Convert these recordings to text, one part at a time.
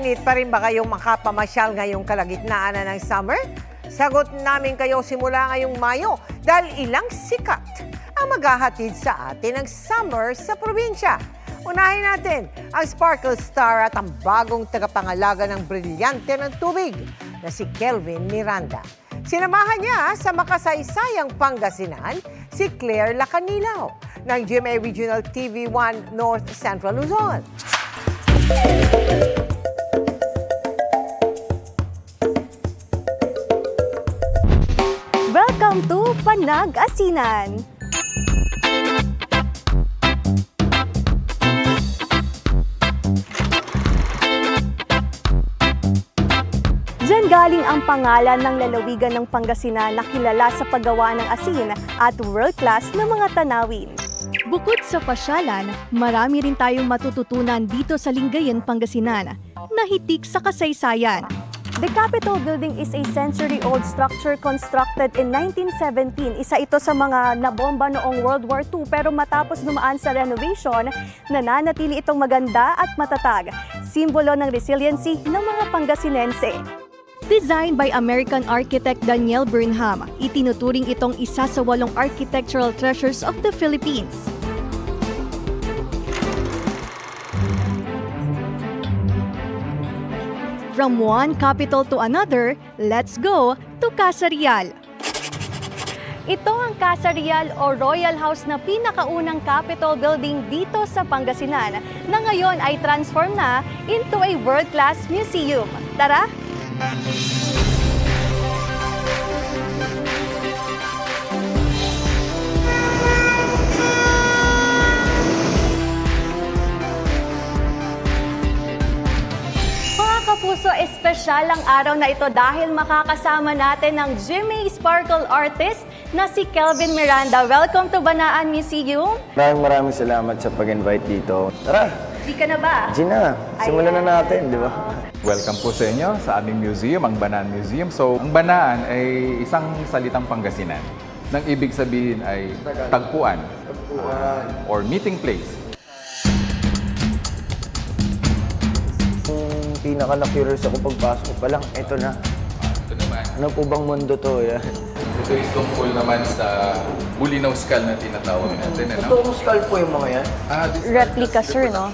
Excited pa rin ba kayong makapamasyal ngayong kalagitnaan na ng summer? Sagot namin kayo simula ngayong Mayo dahil ilang sikat ang maghahatid sa atin ng summer sa probinsya. Unahin natin ang Sparkle Star at ang bagong tagapangalaga ng brilyante ng tubig na si Kelvin Miranda. Sinamahan niya sa makasaysayang Pangasinan si Claire Lacanilaw ng GMA Regional TV1 North Central Luzon. Welcome to Panag-Asinan! Diyan galing ang pangalan ng lalawigan ng Pangasinan na kilala sa paggawa ng asin at world-class na mga tanawin. Bukod sa pasyalan, marami rin tayong matututunan dito sa Lingayen, Pangasinan, na hitik sa kasaysayan. The Capitol Building is a century-old structure constructed in 1917. Isa ito sa mga nabomba noong World War II pero matapos dumaan sa renovation, nananatili itong maganda at matatag, simbolo ng resiliency ng mga Pangasinense. Designed by American architect Daniel Burnham, itinuturing itong isa sa 8 architectural treasures of the Philippines. From one capital to another, let's go to Casa Real. Ito ang Casa Real o Royal House na pinakaunang Capitol building dito sa Pangasinan na ngayon ay transform na into a world-class museum. Tara! Kapuso, espesyal ang araw na ito dahil makakasama natin ang GMA Sparkle artist na si Kelvin Miranda. Welcome to Banaan Museum. Maraming salamat sa pag-invite dito. Tara! Di ka na ba? Di na. Simulan na natin, di ba? Welcome po sa inyo sa aming museum, ang Banaan Museum. So, ang Banaan ay isang salitang Pangasinan. Nang ibig sabihin ay tagpuan or meeting place. Pinaka-na-curious ako pagpasok pa lang, ito na. Ito naman. Ano po bang mundo to? Yan? Ito is tungkol naman sa Bulinaw skull na tinatawag natin. Totoong skull po yung mga yan? Replica, sir, no?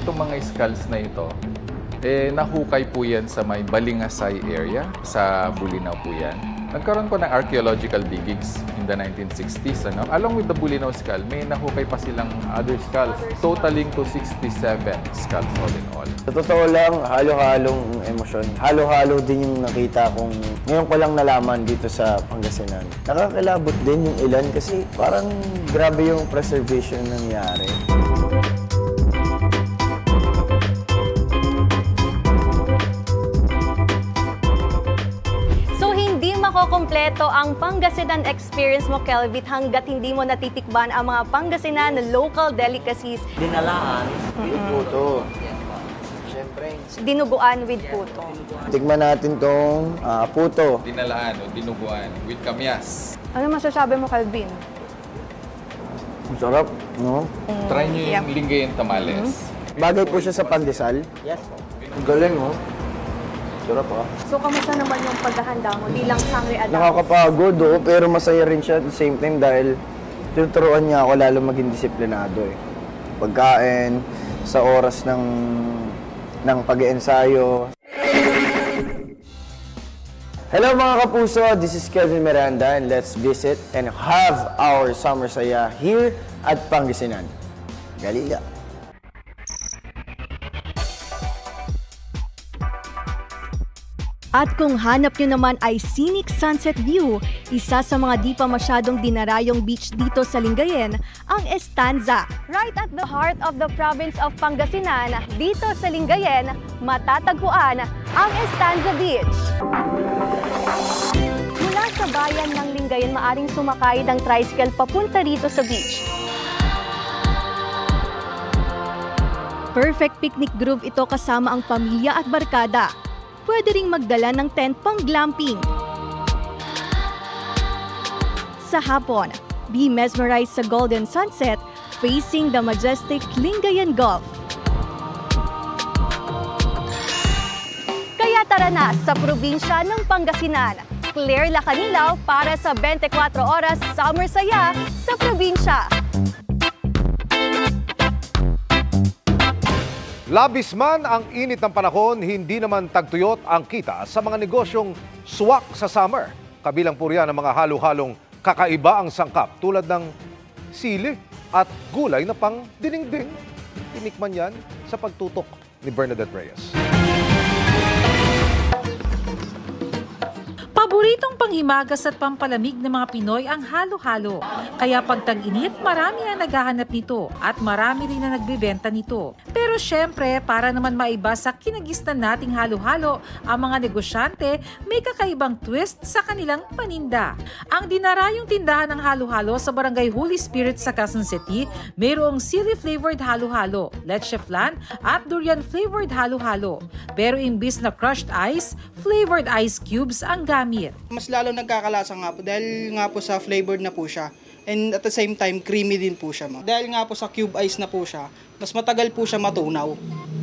Itong mga skulls na ito, nahukay po yan sa may Balingasay area, sa Bulinaw po yan. Nagkaroon po ng archaeological diggings in the 1960s. Along with the Bulinaw skull, may nahukay pa silang other skulls, totaling to 67 skulls all in all. Sa totoo lang, halo-halong emosyon. Halo-halo din yung nakita kong ngayon ko lang nalaman dito sa Pangasinan. Nakakilabot din yung ilan kasi parang grabe yung preservation nangyari. Kompleto ang Pangasinan experience mo, Kelvin, hanggat hindi mo natitikban ang mga Pangasinan local delicacies. Dinalaan, with puto. Siyempre. Dinuguan with puto. Tikman natin tong puto. Dinalaan o dinuguan with kamyas. Ano masasabi mo, Kelvin? Ang sarap, no? Try nyo yung Lingayen tamales. Bagay po siya sa pandesal. Yes. Ang galing, no? Sarap, So, kamusta naman yung paghahanda mo? Di lang sangre at nakakapagod, pero masaya rin siya at the same time dahil tinuturuan niya ako lalo maging disiplinado. Pagkain, sa oras ng pag-iensayo. Hello mga kapuso, this is Kelvin Miranda and let's visit and have our summer saya here at Pangasinan. Galiga! At kung hanap nyo naman ay scenic sunset view, isa sa mga di pa masyadong dinarayong beach dito sa Lingayen, ang Estanza. Right at the heart of the province of Pangasinan, dito sa Lingayen, matatagpuan ang Estanza Beach. Mula sa bayan ng Lingayen, maaring sumakay ng tricycle papunta rito sa beach. Perfect picnic groove ito kasama ang pamilya at barkada. Pwede ring magdala ng tent pang glamping. Sa hapon, be mesmerized sa golden sunset facing the majestic Lingayen Gulf. Tara na sa probinsya ng Pangasinan. Claire Lacanilaw para sa 24 Oras Summer Saya sa probinsya. Labis man ang init ng panahon, hindi naman tagtuyot ang kita sa mga negosyong swak sa summer. Kabilang po riyan ang mga halo-halong kakaiba ang sangkap tulad ng sili at gulay na pang dinengdeng. Tinikman yan sa pagtutok ni Bernadette Reyes. Paboritong panghimagas at pampalamig ng mga Pinoy ang halo-halo. Kaya pag tag-init, marami na naghahanap nito at marami rin na nagbebenta nito. Pero syempre, para naman maiba sa kinagisnan nating halo-halo, ang mga negosyante may kakaibang twist sa kanilang paninda. Ang dinarayong tindahan ng halo-halo sa Barangay Holy Spirit sa Quezon City, mayroong sili-flavored halo-halo, leche flan at durian-flavored halo-halo. Pero imbis na crushed ice, flavored ice cubes ang gamit. Mas lalo nagkakalasa nga po dahil nga po sa flavored na po siya. And at the same time, creamy din po siya, ma'am. Dahil nga po sa cube ice na po siya, mas matagal po siya matunaw.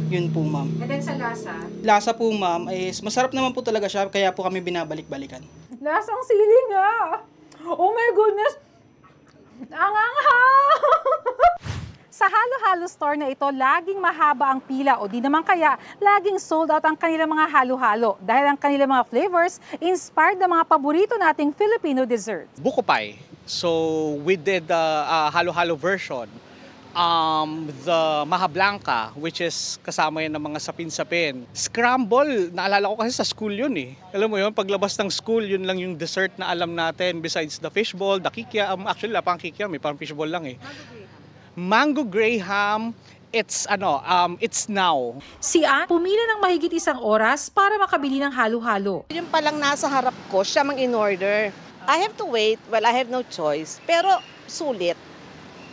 Yun po, ma'am. And then sa lasa? Lasa po, ma'am, is masarap naman po talaga siya, kaya po kami binabalik-balikan. Lasang sili nga! Oh my goodness! Ang anghang! Sa halo-halo store na ito, laging mahaba ang pila o di naman kaya laging sold out ang kanilang mga halo-halo dahil ang kanilang mga flavors inspired ng mga paborito nating Filipino desserts. Buko pie. So we did the halo-halo version. The Maha Blanca, which is kasama yan ng mga sapin-sapin. Scramble, naalala ko kasi sa school yun eh. Alam mo yun, paglabas ng school, yun lang yung dessert na alam natin besides the fishball, the kikiam. Actually, wala pang kikiam, may parang fishball lang eh. Mango Graham, it's now. Si Ann, pumila ng mahigit 1 oras para makabili ng halo-halo. Yung palang nasa harap ko, siya mang in-order. I have to wait, well, I have no choice. Pero sulit.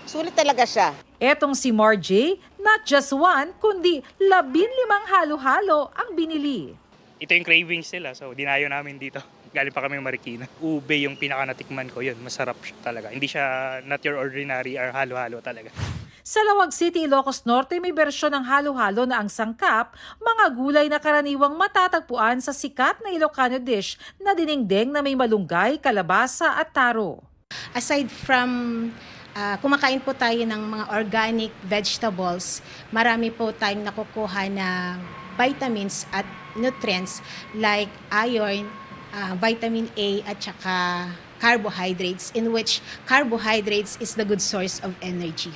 Sulit talaga siya. Etong si Marjay, not just one, kundi 15 halo-halo ang binili. Ito yung cravings nila, so dinayo namin dito. Galing pa kami Marikina. Ube yung pinaka-natikman ko, yun, masarap siya talaga. Hindi siya not your ordinary or halo-halo talaga. Sa Lawag City, Ilocos Norte, may bersyon ng halo-halo na ang sangkap, mga gulay na karaniwang matatagpuan sa sikat na Ilocano dish na dinengdeng na may malunggay, kalabasa at taro. Aside from kumakain po tayo ng mga organic vegetables, marami po tayong nakukuha na vitamins at nutrients like iron, vitamin A at saka carbohydrates, in which carbohydrates is the good source of energy.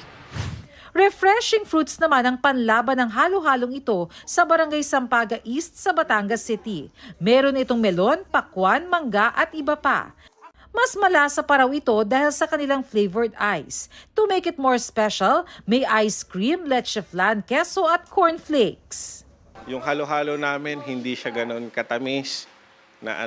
Refreshing fruits naman ang panlaban ng halo-halong ito sa Barangay Sampaga East sa Batangas City. Meron itong melon, pakwan, mangga at iba pa. Mas malasa pa raw ito dahil sa kanilang flavored ice. To make it more special, may ice cream, leche flan, queso at cornflakes. Yung halo-halo namin, hindi siya ganon katamis. Na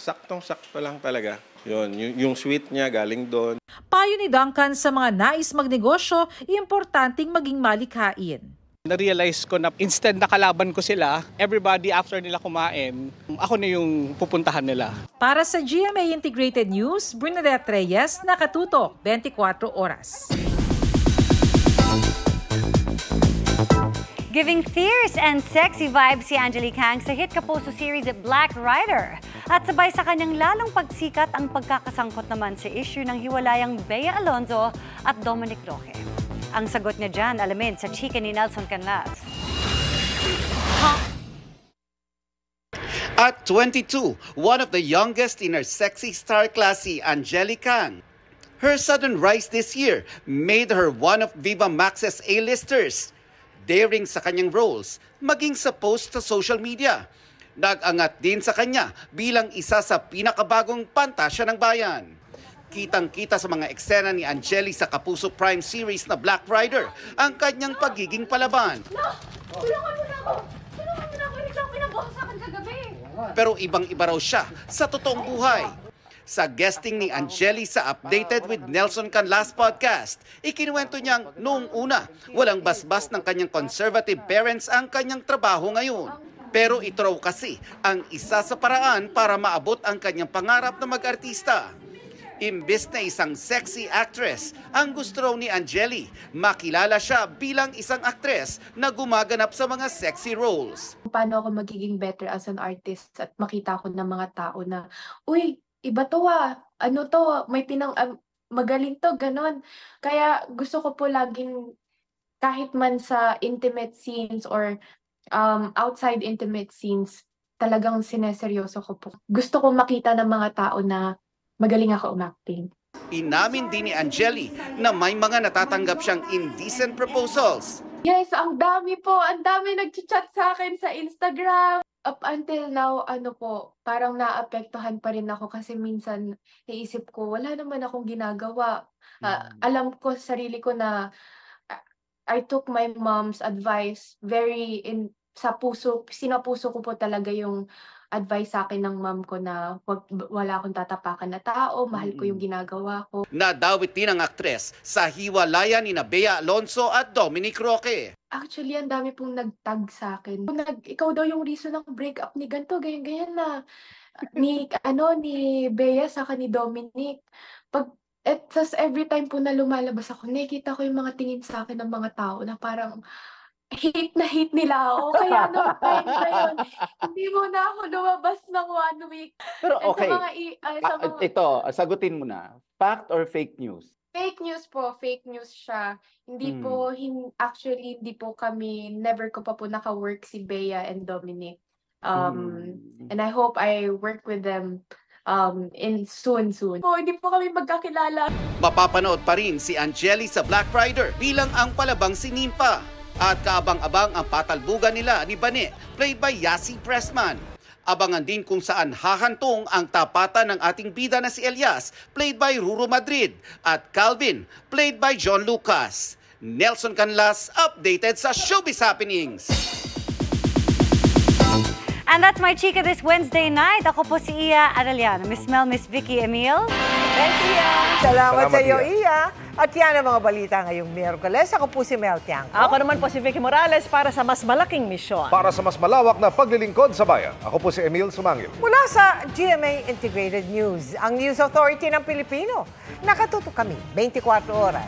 saktong-sakto lang talaga. Yung sweet niya galing doon. Payo ni Duncan sa mga nais magnegosyo, importanteng maging malikhain. Na-realize ko na instead na kalaban ko sila, everybody after nila kumain, ako na yung pupuntahan nila. Para sa GMA Integrated News, Bernadette Reyes, nakatutok 24 oras. Giving fierce and sexy vibes si Angelique Kang sa hit Kapuso series at Black Rider. At sabay sa kanyang lalong pagsikat ang pagkakasangkot naman sa issue ng hiwalayang Bea Alonzo at Dominic Roque. Ang sagot niya dyan, alamin sa chika ni Nelson Canlas. At 22, one of the youngest in her sexy star class, si Angelique Kang. Her sudden rise this year made her one of Viva Max's A-listers. Daring sa kanyang roles, maging sa post sa social media. Nag-angat din sa kanya bilang isa sa pinakabagong pantasya ng bayan. Kitang-kita sa mga eksena ni Angelique sa Kapuso Prime series na Black Rider ang kanyang pagiging palaban. No! Tulungan mo na ako! Tulungan mo na ako! Hindi ka pinagawa sa akin kagabi! Pero ibang-iba raw siya sa totoong buhay. Sa guesting ni Angelique sa Updated with Nelson Canlas podcast, ikinuwento niyang noong una, walang basbas ng kanyang conservative parents ang kanyang trabaho ngayon. Pero ito raw kasi ang isa sa paraan para maabot ang kanyang pangarap na mag-artista. Imbes na isang sexy actress, ang gusto raw ni Angeli, makilala siya bilang isang actress na gumaganap sa mga sexy roles. Paano ako magiging better as an artist at makita ko ng mga tao na, uy, iba to ano to, may magaling to, ganon. Kaya gusto ko po laging, kahit man sa intimate scenes or outside intimate scenes, talagang sineseryoso ko po. Gusto ko makita ng mga tao na magaling ako umacting. Inamin din ni Angeli na may mga natatanggap siyang indecent proposals. Yes, ang dami po. Ang dami nag-chat sa akin sa Instagram. Up until now, parang naapektuhan pa rin ako kasi minsan naisip ko, wala naman akong ginagawa. Alam ko sa sarili ko na I took my mom's advice sa puso. Sinapuso ko po talaga yung advice sa akin ng mom ko na wala akong tatapakan na tao, mahal ko yung ginagawa ko. Nadawit din ang aktres sa hiwalayan ni Bea Alonzo at Dominic Roque. Actually, ang dami pong nagtag sa akin. Ikaw daw yung reason ng breakup ni ganito, ganyan na. Ni Bea saka ni Dominic. Tas every time po na lumalabas ako, nakikita ko yung mga tingin sa akin ng mga tao na parang hate nila ako. Kaya nung time na yun, hindi mo na ako lumabas ng 1 week. Pero okay, ito, sagutin mo na. Fact or fake news? Fake news po, fake news siya. Actually, never ko pa po naka-work si Bea and Dominic. And I hope I work with them soon. Hindi po kami magkakilala. Mapapanood pa rin si Angeli sa Black Rider bilang ang palabang si Nimpa. At kaabang-abang ang patalbugan nila ni Bane, played by Yasi Pressman. Abangan din kung saan hahantong ang tapatan ng ating bida na si Elias, played by Ruro Madrid, at Calvin, played by John Lucas. Nelson Canlas, updated sa Showbiz Happenings. And that's my chika this Wednesday night. Ako po si Iya Arellano. Miss Mel, Miss Vicky Emil. Thank you, Iya. Salamat sa iyo, Iya. At yan ang mga balita ngayong Miyerkules. Ako po si Mel Tiangco. Ako naman po si Vicky Morales para sa mas malaking misyon. Para sa mas malawak na paglilingkod sa bayan. Ako po si Emil Sumangil. Mula sa GMA Integrated News, ang News Authority ng Pilipino. Nakatutok kami 24 oras.